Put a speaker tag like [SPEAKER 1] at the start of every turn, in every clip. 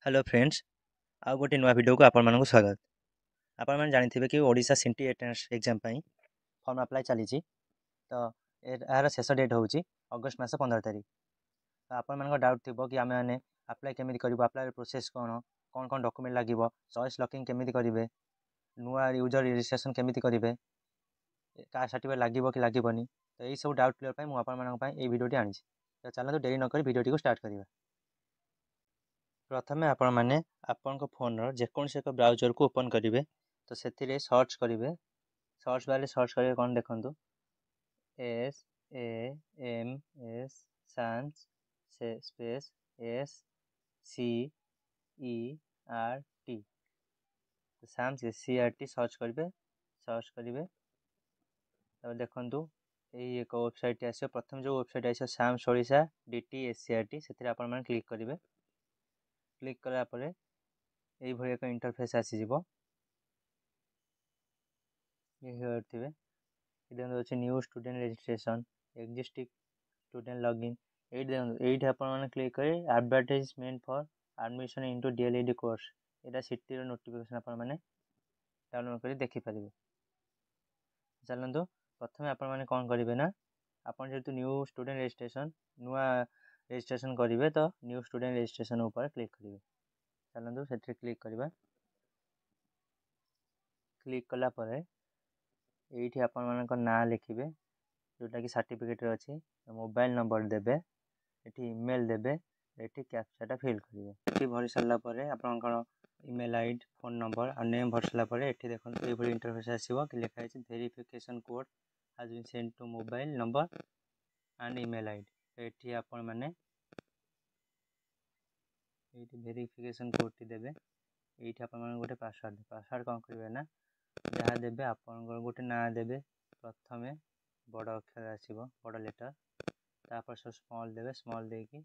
[SPEAKER 1] Hello friends आउ गोटे नुआ वीडियो को आपण मानक स्वागत। आपण मैंने जानी कि Odisha city entrance exam form apply चली तो यार शेष डेट हूँ अगस्ट मास 15 तारीख। तो आपण मान डाउट थी कि आम मैंने अप्लाई केमी करूँ, अप्लाई प्रोसेस कौन कौन कौन डॉक्यूमेंट लगे, चॉइस लॉकिंग केमी करेंगे, नुआ यूजर रजिस्ट्रेशन केमी करेंगे, का सर्टिफिकेट लगे कि लगभग। तो यही सब डाउट क्लियर मुझे भिडियो आनी। तो चलते डेरी नक भिडियो को स्टार्ट करवा। प्रथमे आपण मैंने आपण फोन जेकोसी एक ब्राउजर को ओपन करेंगे। तो से सर्च करेंगे, सर्च बारे सर्च करेंगे कौन देखो SAMS सान्स स्पेस SCERT। तो सान्स SCERT सर्च करेंगे। सर्च करेंगे तब देखु यही एक वेबसाइट आस। प्रथम जो वेबसाइट आस साम्स ओडिशा DTSCRT से क्लिक करेंगे। क्लिक कलापर यही एक इंटरफेस आसीज। ये थे अच्छे new student registration, existing student login. ये आप क्लिक करें advertisement for admission into DLED course. यहाँ सिटी नोटिफिकेशन आपने डाउनलोड कर देखिपारे। चलते प्रथम आपने कौन करेंगे ना, आपन जेहतु न्यू स्टूडेंट रजिस्ट्रेशन नुआ रजिस्ट्रेशन करेंगे तो न्यू स्टूडेंट रजिस्ट्रेशन ऊपर क्लिक करेंगे। चलते से क्लिक करवा। क्लिक कलापर ये आपण मान ना लिखे जोटा कि सर्टिफिकेट अच्छी, मोबाइल नंबर देवे, ये ईमेल देवे, ये कैप्चाटा फिल करेंगे। ये भरी सारापर आप ईमेल आईडी फोन नंबर और नेम भर सारापर ये देखो ये इंटरफेस आसो कि लिखाई verification code has been sent to mobile number and email ID. ये आपण मैंने वेरिफिकेशन कोड टी देवे। ये गोटे पासवर्ड कौन करेंगे ना, जहाँ देवे आप गोटे ना देवे। प्रथमे बड़ अक्षर आसो बड़ लेटर, तापर सब स्मॉल देवे, स्मॉल देकी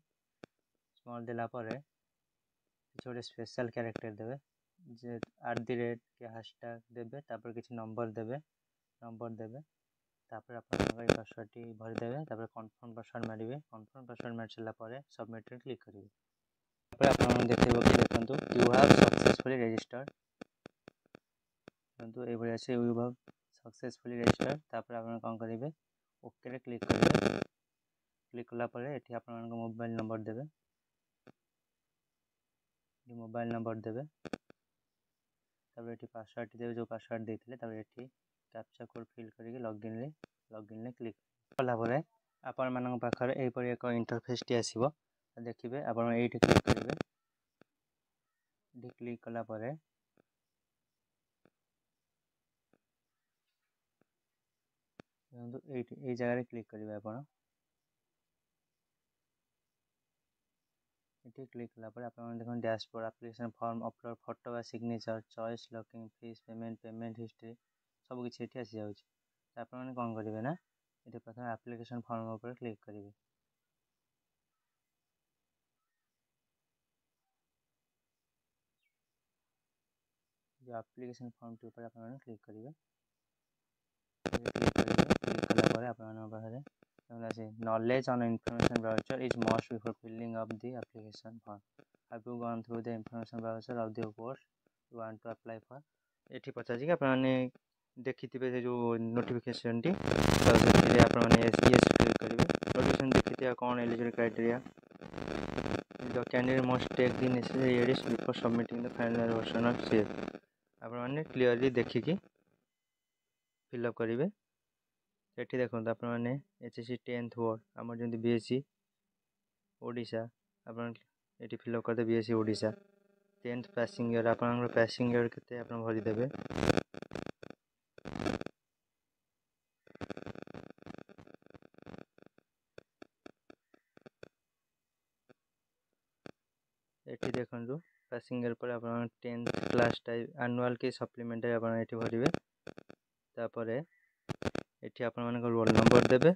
[SPEAKER 1] स्मॉल देलापर किसी गोटे स्पेशल कैरेक्टर देवे, जे @ के हैशटैग देवे, तापर किसी नंबर देवे, तापर आप पासवर्ड टी भरीदेवे। तापर कन्फर्म पासवर्ड मारे, कन्फर्म पासवर्ड मारी सारापर सबमिट क्लिक करेंगे। आप देखो कि देखो यू हैव सक्सेसफुली रजिस्टर्ड। ये यू हैव सक्सेसफुली रजिस्टर्ड। तापर आप कौन करेंगे ओके क्लिक करेंगे। क्लिक कलापर ये आप मोबाइल नंबर देवे, मोबाइल नंबर देवे, तब ये पासवर्ड देवे जो पासवर्ड देते ये कैप्चा कोड फिल करके लॉगिन क्लिक कलापर आपण मान पाखे यहपरी एक इंटरफेस टी आसो। देखिए आप क्लिक करेंगे। क्लिक कलापर ये जगह क्लिक करेंगे। आप ये क्लिक कलापर आप देखो dashboard, application form, upload photo signature, choice locking, fees payment history सबकि ये आसी जाऊँगी। आप कौन करेंगे ना, ये प्रथम एप्लिकेशन फॉर्म पर क्लिक करेंगे। जो एप्लिकेशन फॉर्म टी ऊपर आप क्लिक करेंगे। क्लिक कलापर आप knowledge on information browser is must before filling up the application form. Have you gone through the information browser of the course you want to apply for? ये पचार कि आपने देखी थे जो नोटिफिकेशन टी आपने yes क्लिक करेंगे। Notification देखी थे कौन eligible criteria, the candidate must take the necessary edits before submitting the final version of CF। आपने क्लीयरली देखिकी फिलअप करेंगे। ये देखो आपने HSC 10th बोर्ड आम जमी BSc ओडिशा आप फिलअप करदे BSc Odisha 10th passing year आप पासिंग ईयर के आप भरीदेवे। ये देखो पासिंग ईयर पर आप 10th क्लास टाइप एनुअल की सप्लीमेंटारी आप भरवे। तापर ये आप रोल नंबर देवे,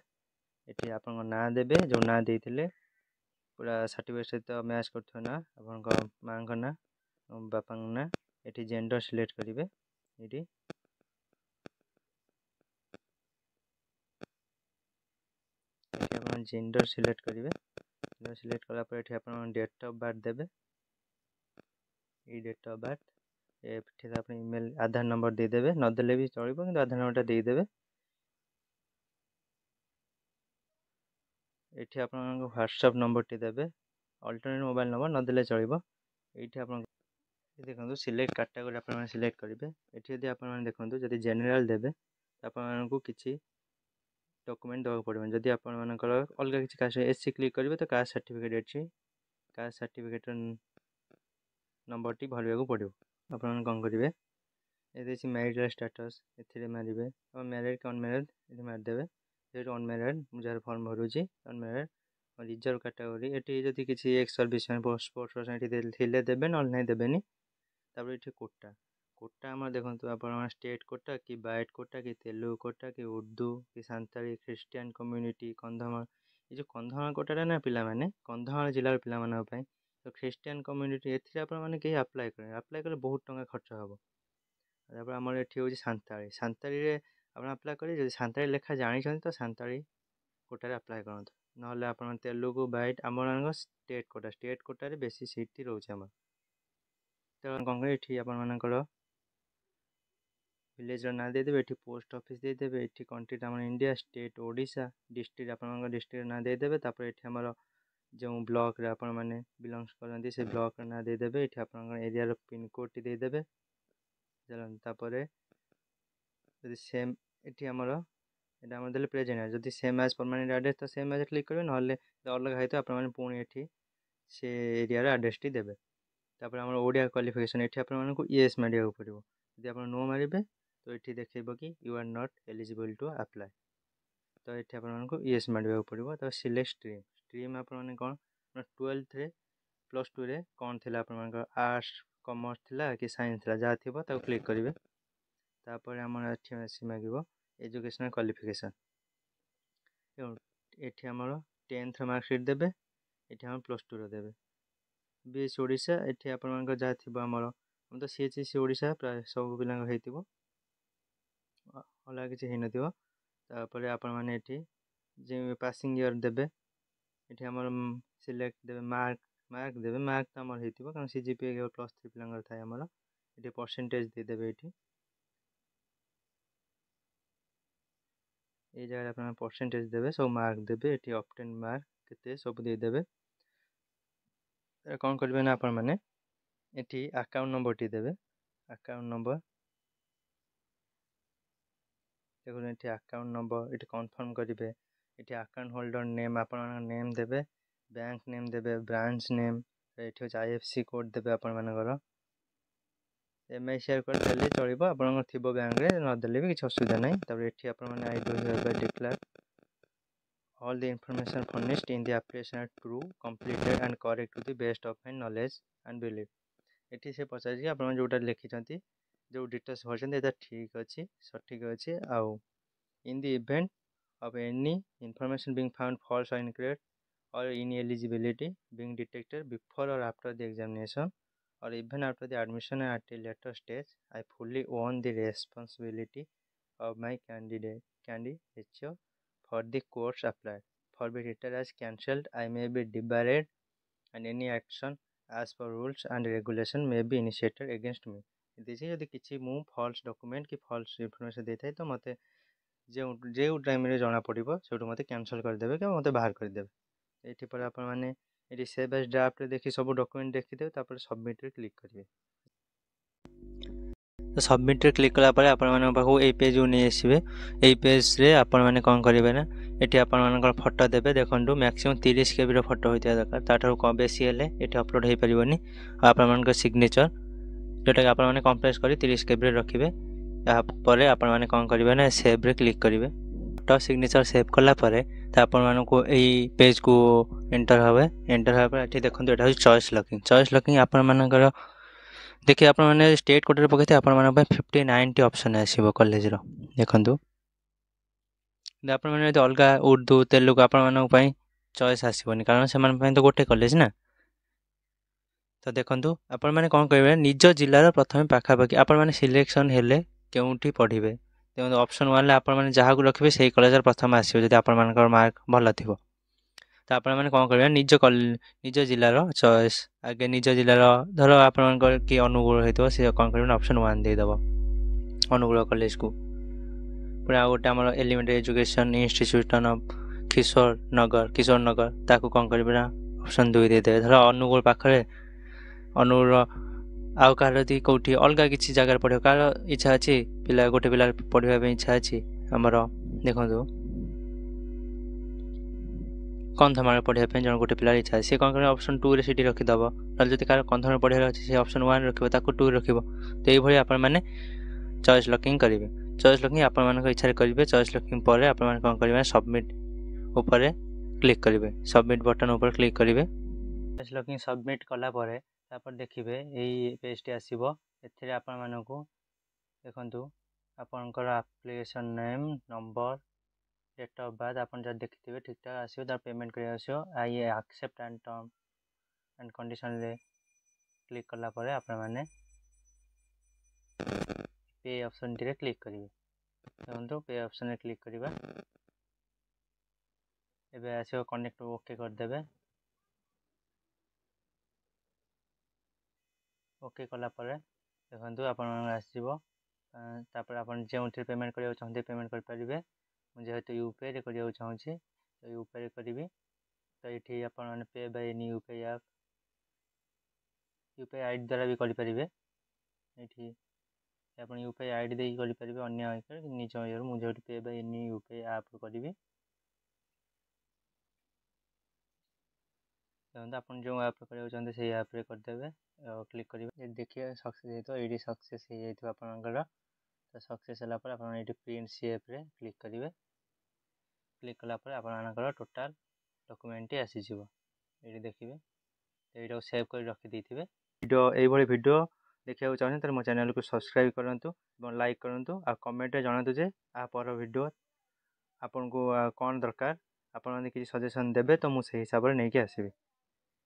[SPEAKER 1] ये आप ना देवे जो ना देते पूरा सर्टिफिकेट सहित मैच कर ना, आप माँ का ना बापा ना, ये जेंडर सिलेक्ट करेंगे। ये जेंडर सिलेक्ट करेंगे। सिलेक्ट कलापर ये आप डेट ऑफ बर्थ देवे, এই ডেଟ୍ ଅଫ୍ ବାର୍ଥ, ଏଠି ଆପଣ ଇମେଲ୍ ଆଧାର ନମ୍ବର ଦେଇଦେବେ, ନଦେଲେ ବି ଚଳିବ କିନ୍ତୁ ଆଧାର ନମ୍ବରଟା ଦେଇଦେବେ। ଏଠି ଆପଣଙ୍କ ହ୍ୱାଟ୍ସଆପ୍ ନମ୍ବରଟି ଦେବେ, ଅଲ୍ଟରନେଟ୍ ମୋବାଇଲ୍ ନମ୍ବର ନଦେଲେ ଚଳିବ। ଏଇଠି ଆପଣ ଦେଖନ୍ତୁ ସିଲେକ୍ଟ କାଟାଗୋରୀ ଆପଣମାନେ ସିଲେକ୍ଟ କରିବେ। ଏଠି ଯଦି ଆପଣମାନେ ଦେଖନ୍ତୁ ଯଦି ଜେନେରାଲ୍ ଦେବେ ଆପଣମାନଙ୍କୁ କିଛି ଡକୁମେଣ୍ଟ ଦେବାକୁ ପଡ଼ିବନି। ଯଦି ଆପଣମାନଙ୍କର ଅଲଗା କିଛି କାଷ୍ଟ ଏସ୍ସି କ୍ଲିକ୍ କରିବେ ତ କାଷ୍ଟ ସାର୍ଟିଫିକେଟ୍ ଅଛି, କାଷ୍ଟ ସାର୍ଟିଫିକେଟ୍ର ନମ୍ବରଟି ଭରିବାକୁ ପଡ଼ିବ। ଆପଣମାନେ କ'ଣ କରିବେ, ଏଠି ଅଛି ମ୍ୟାରିଟାଲ୍ ଷ୍ଟାଟସ୍, ଏଥିରେ ମାରିବେ। ଆପଣ ମ୍ୟାରେଡ଼୍ କି ଅନମ୍ୟାରେଡ଼୍ ଏଠି ମାରିଦେବେ। ଏଠି ଅନମ୍ୟାରେଡ଼୍, ମୁଁ ଯାହାର ଫର୍ମ ଭରୁଛି ଅନମ୍ୟାରେଡ଼୍। ରିଜର୍ଭ କାଟାଗୋରୀ, ଏଠି ଯଦି କିଛି ଏକ୍ସ ସର୍ଭିସମ୍ୟାନ୍ ସ୍ପୋର୍ଟସ୍ ଏଠି ଥିଲେ ଦେବେ, ନହେଲେ ନାହିଁ ଦେବେନି। ତାପରେ ଏଠି କୋଟା, କୋଟା ଆମର ଦେଖନ୍ତୁ ଆପଣଙ୍କର ଷ୍ଟେଟ୍ କୋଟା କି ବାଇଟ୍ କୋଟା କି ତେଲୁଗୁ କୋଟା କି ଉର୍ଦ୍ଦୁ କି ସାନ୍ତାଳୀ, ଖ୍ରୀଷ୍ଟିଆନ କମ୍ୟୁନିଟି, କନ୍ଧମାଳ। ଏ ଯେଉଁ କନ୍ଧମାଳ କୋଟାଟା ନା ପିଲାମାନେ କନ୍ଧମାଳ ଜିଲ୍ଲାର ପିଲାମାନଙ୍କ ପାଇଁ, ତ ଖ୍ରୀଷ୍ଟିଆନ କମ୍ୟୁନିଟି ଏଥିରେ ଆପଣମାନେ କେହି ଆପ୍ଲାଏ କରିବେ, ଆପ୍ଲାଏ କଲେ ବହୁତ ଟଙ୍କା ଖର୍ଚ୍ଚ ହେବ। ତାପରେ ଆମର ଏଠି ହେଉଛି ସାନ୍ତାଳୀ, ସାନ୍ତାଳୀରେ ଆପଣ ଆପ୍ଲାଏ କରିବେ। ଯଦି ସାନ୍ତାଳୀ ଲେଖା ଜାଣିଛନ୍ତି ତ ସାନ୍ତାଳୀ କୋଟାରେ ଆପ୍ଲାଏ କରନ୍ତୁ, ନହେଲେ ଆପଣ ତେଲୁଗୁ ବାଇଟ୍ ଆମମାନଙ୍କ ଷ୍ଟେଟ୍ କୋଟା, ଷ୍ଟେଟ୍ କୋଟାରେ ବେଶୀ ସିଟ୍ ରହୁଛି ଆମର। ତ କ'ଣ କରିବେ, ଏଠି ଆପଣମାନଙ୍କର ଭିଲେଜର ନାଁ ଦେଇଦେବେ, ଏଠି ପୋଷ୍ଟ ଅଫିସ୍ ଦେଇଦେବେ, ଏଠି କଣ୍ଟ୍ରିଟା ଆମର ଇଣ୍ଡିଆ, ଷ୍ଟେଟ୍ ଓଡ଼ିଶା, ଡିଷ୍ଟ୍ରିକ୍ଟ ଆପଣଙ୍କ ଡିଷ୍ଟ୍ରିକ୍ଟର ନାଁ ଦେଇଦେବେ। ତାପରେ ଏଠି ଆମର ଯେଉଁ ବ୍ଲକରେ ଆପଣମାନେ ବିଲଙ୍ଗସ୍ କରନ୍ତି ସେ ବ୍ଲକର ନାଁ ଦେଇଦେବେ। ଏଠି ଆପଣଙ୍କର ଏରିଆର ପିନ୍କୋଡ଼୍ଟି ଦେଇଦେବେ। ତାପରେ ଯଦି ସେମ୍ ଏଠି ଆମର ଏଇଟା ଆମର ଦେଲେ ପ୍ରେଜେଣ୍ଟ, ଯଦି ସେମ୍ ଆଜ୍ ପରମାନେଣ୍ଟ ଆଡ୍ରେସ୍ ତ ସେମ୍ ଆଜ୍ କ୍ଲିକ୍ କରିବେ, ନହେଲେ ଅଲଗା ହେଇଥିବ ଆପଣମାନେ ପୁଣି ଏଠି ସେ ଏରିଆର ଆଡ୍ରେସ୍ଟି ଦେବେ। ତାପରେ ଆମର ଓଡ଼ିଆ କ୍ୱାଲିଫିକେସନ୍, ଏଠି ଆପଣମାନଙ୍କୁ ୟେସ୍ ମାରିବାକୁ ପଡ଼ିବ। ଯଦି ଆପଣ ନୋ ମାରିବେ ତ ଏଠି ଦେଖେଇବ କି you are not eligible to apply, ତ ଏଠି ଆପଣମାନଙ୍କୁ ୟେସ୍ ମାରିବାକୁ ପଡ଼ିବ। ତାପରେ ସିଲେକ୍ଟ ଷ୍ଟ୍ରିମ୍, ଷ୍ଟ୍ରିମ୍ ଆପଣମାନେ କ'ଣ 12th +2ରେ କ'ଣ ଥିଲା ଆପଣମାନଙ୍କର, ଆର୍ଟ୍ସ କମର୍ସ ଥିଲା କି ସାଇନ୍ସ ଥିଲା, ଯାହା ଥିବ ତାକୁ କ୍ଲିକ୍ କରିବେ। ତାପରେ ଆମର ଏଠି ଆସି ମାଗିବ ଏଜୁକେସନାଲ୍ କ୍ୱାଲିଫିକେସନ୍, ଏଠି ଆମର 10th ମାର୍କସିଟ୍ ଦେବେ, ଏଠି ଆମର +2ର ଦେବେ। BSc ଓଡ଼ିଶା, ଏଠି ଆପଣମାନଙ୍କର ଯାହା ଥିବ ଆମର ତ CHSE ଓଡ଼ିଶା ପ୍ରାୟ ସବୁ ପିଲାଙ୍କ ହେଇଥିବ, ଅଲଗା କିଛି ହେଇନଥିବ। ତାପରେ ଆପଣମାନେ ଏଠି ଯେଉଁ ପାସିଂ ଇୟର୍ ଦେବେ, ଏଠି ଆମର ସିଲେକ୍ଟ ଦେବେ ମାର୍କ ଦେବେ, ମାର୍କ ତ ଆମର ହେଇଥିବ କାରଣ CGPA କେବଳ +3 ପିଲାଙ୍କର ଥାଏ ଆମର। ଏଠି ପରସେଣ୍ଟେଜ୍ ଦେଇଦେବେ, ଏଠି এই ଜାଗାରେ ଆପଣ ପରସେଣ୍ଟେଜ୍ ଦେବେ, ସବୁ ମାର୍କ ଦେବେ, ଏଠି ଅବଟେନ୍ ମାର୍କ କେତେ ସବୁ ଦେଇଦେବେ। କ'ଣ କରିବେ ନା ଆପଣମାନେ ଏଠି ଆକାଉଣ୍ଟ ନମ୍ବରଟି ଦେବେ, ଆକାଉଣ୍ଟ ନମ୍ବର ଦେଖୁଛନ୍ତି, ଏଠି ଆକାଉଣ୍ଟ ନମ୍ବର ଏଠି କନଫର୍ମ କରିବେ। ଏଠି ଆକାଉଣ୍ଟ ହୋଲ୍ଡର ନେମ୍ ଆପଣମାନଙ୍କ ନେମ୍ ଦେବେ, ବ୍ୟାଙ୍କ ନେମ୍ ଦେବେ, ବ୍ରାଞ୍ଚ ନେମ୍, ଏଠି ହେଉଛି IFSC କୋଡ଼୍ ଦେବେ ଆପଣମାନଙ୍କର। MICR କୋଡ଼୍ ଦେଲେ ଚଳିବ, ଆପଣଙ୍କର ଥିବ ବ୍ୟାଙ୍କରେ, ନଦେଲେ ବି କିଛି ଅସୁବିଧା ନାହିଁ। ତାପରେ ଏଠି ଆପଣମାନେ I do hereby declare all the information furnished in the application are true, completed and correct to the best of my knowledge and belief। ଏଠି ସେ ପଚାରିଛି ଆପଣ ଯେଉଁଟା ଲେଖିଛନ୍ତି, ଯେଉଁ ଡିଟେଲ୍ସ ଭରିଛନ୍ତି ଏଇଟା ଠିକ୍ ଅଛି, ସଠିକ୍ ଅଛି। ଆଉ in the event of any information being found false or incorrect or ineligibility being detected before or after the examination or even after the admission at a later stage, I fully own the responsibility of my candidature for the course applied. For be treated as cancelled, I may be debarred and any action as per rules and regulation may be initiated against me। ଯଦି କିଛି ମୁଁ falls document କି falls information ଦେଇଥାଏ ତ ମୋତେ ଯେଉଁ ଟାଇମ୍ରେ ଜଣାପଡ଼ିବ ସେଇଠୁ ମୋତେ କ୍ୟାନସଲ୍ କରିଦେବେ କି ମୋତେ ବାହାର କରିଦେବେ। ଏଠି ପରେ ଆପଣମାନେ ଏଠି ସେଭ୍ ଆଜ୍ ଡ୍ରାଫ୍ଟରେ ଦେଖି ସବୁ ଡକୁମେଣ୍ଟ ଦେଖିଦେବେ, ତାପରେ ସବମିଟ୍ରେ କ୍ଲିକ୍ କରିବେ। ତ ସବମିଟ୍ରେ କ୍ଲିକ୍ କଲା ପରେ ଆପଣମାନଙ୍କ ପାଖକୁ ଏଇ ପେଜ୍କୁ ନେଇ ଆସିବେ। ଏଇ ପେଜ୍ରେ ଆପଣମାନେ କ'ଣ କରିବେ ନା ଏଠି ଆପଣମାନଙ୍କର ଫଟୋ ଦେବେ। ଦେଖନ୍ତୁ ମ୍ୟାକ୍ସିମମ୍ 30 KBର ଫଟୋ ହୋଇଥିବା ଦରକାର, ତା'ଠାରୁ ବେଶୀ ହେଲେ ଏଠି ଅପଲୋଡ଼ ହୋଇପାରିବନି। ଆଉ ଆପଣମାନଙ୍କ ସିଗ୍ନେଚର୍ ଯେଉଁଟାକି ଆପଣମାନେ କମ୍ପ୍ରେସ୍ କରି 30 KBରେ ରଖିବେ। ତାପରେ ଆପଣମାନେ କ'ଣ କରିବେ ନା ସେଭ୍ରେ କ୍ଲିକ୍ କରିବେ। ଫଟୋ ସିଗ୍ନେଚର୍ ସେଭ୍ କଲା ପରେ ତ ଆପଣମାନଙ୍କୁ ଏଇ ପେଜ୍କୁ ଏଣ୍ଟର ହେବେ। ଏଣ୍ଟର ହେବା ପରେ ଏଠି ଦେଖନ୍ତୁ ଏଇଟା ହେଉଛି ଚଏସ୍ ଲକିଂ। ଚଏସ୍ ଲକିଂ ଆପଣମାନଙ୍କର ଦେଖିବେ ଆପଣମାନେ ଷ୍ଟେଟ୍ କୋଟାରେ ପକାଇଥିବେ ଆପଣମାନଙ୍କ ପାଇଁ 59ଟି ଅପସନ୍ ଆସିବ କଲେଜର। ଦେଖନ୍ତୁ ଆପଣମାନେ ଯଦି ଅଲଗା ଉର୍ଦ୍ଦୁ ତେଲୁଗୁ ଆପଣମାନଙ୍କ ପାଇଁ ଚଏସ୍ ଆସିବନି, କାରଣ ସେମାନଙ୍କ ପାଇଁ ତ ଗୋଟେ କଲେଜ ନା। ତ ଦେଖନ୍ତୁ ଆପଣମାନେ କ'ଣ କରିବେ, ନିଜ ଜିଲ୍ଲାର ପ୍ରଥମେ ପାଖାପାଖି ଆପଣମାନେ ସିଲେକ୍ସନ୍ ହେଲେ କେଉଁଠି ପଢ଼ିବେ। ଦେଖନ୍ତୁ ଅପସନ୍ 1ରେ ଆପଣମାନେ ଯାହାକୁ ରଖିବେ ସେଇ କଲେଜର ପ୍ରଥମେ ଆସିବ ଯଦି ଆପଣମାନଙ୍କର ମାର୍କ ଭଲ ଥିବ। तो आपने कौन करेंगे निज जिलार चॉइस आगे निज जिलार धर आप कि अनुगुल होता सी कौन करेंगे ऑप्शन 1 देदेव अनुगुल कॉलेज को पुणी आ गोटे आम एलिमेंटरी एजुकेशन इंस्टीट्यूशन ऑफ किशोर नगर ताकू कौन करेंगे ना ऑप्शन 2 देदेवे धर अनुगुल पाखे अनुगुल आउ कह कौटी अलग किसी जगार पढ़ कार इच्छा अच्छी पिला गोटे पिला पढ़ाई इच्छा अच्छी आमर देखो कंधमाल पढ़ाई जन गोटे पिलार इच्छा सी कौन कर ऑप्शन 2 रे रखीदेव ना जब कार कंधमाल पढ़ार अच्छे से ऑप्शन 1 रखिए 2 रख तो ये आपण मैंने चॉइस लॉकिंग करेंगे चॉइस लॉकिंग आपण इच्छा करेंगे चॉइस लॉकिंग पर आपण कौन करेंगे सबमिट ऊपर क्लिक करेंगे सबमिट बटन ऊपर क्लिक करेंगे चॉइस लॉकिंग सबमिट कलापर तापर देखिए यही पेजटी आसो ए देखु आपणकर application name number date of birth आप देखिए ठीक ठाक आसो तार पेमेंट कर आसो I accept and term and condition click कलापर आपण पे ऑप्शन टी क्लिक करेंगे देखो पे ऑप्शन क्लिक करवा एबे आसो कनेक्ट ओके करदे ओके कलापर देखो आप तापर आप जो पेमेंट करने चाहते पेमेंट करेंगे जेहेतु यूपीआई करने चाहूँगी तो यूपीआई करी तो ये आप पे by any UPI app UPI ID द्वारा भी करेंगे ये आप यूपीआई आईडी देकर करेंगे अन्य निज इयर मुझे पे बाय एनी यूपीआई ऐप करी देखो आप जो ऐप करते चाहते से ऐप्रे करदे क्लिक करेंगे देखिए सक्सेस हो ये सक्सेस हो आपंकर तो सक्सेस होगापर आप प्रिंट सीएफ रे क्लिक करेंगे क्लिक कलापर आपंकर टोटाल डॉक्यूमेंट आसीज ये देखिए तो ये सेव कर रखी थे वीडियो ये वीडियो देखा चाहते तो मो चैनल को सब्सक्राइब करूँ लाइक करूँ आ कमेंट जनातु जे आ पर वीडियो आपन को कौन दरकार आप किसी सजेशन देवे तो मुझे हिसाब से नहीं आसबि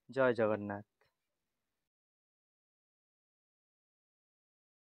[SPEAKER 1] जय जगन्नाथ।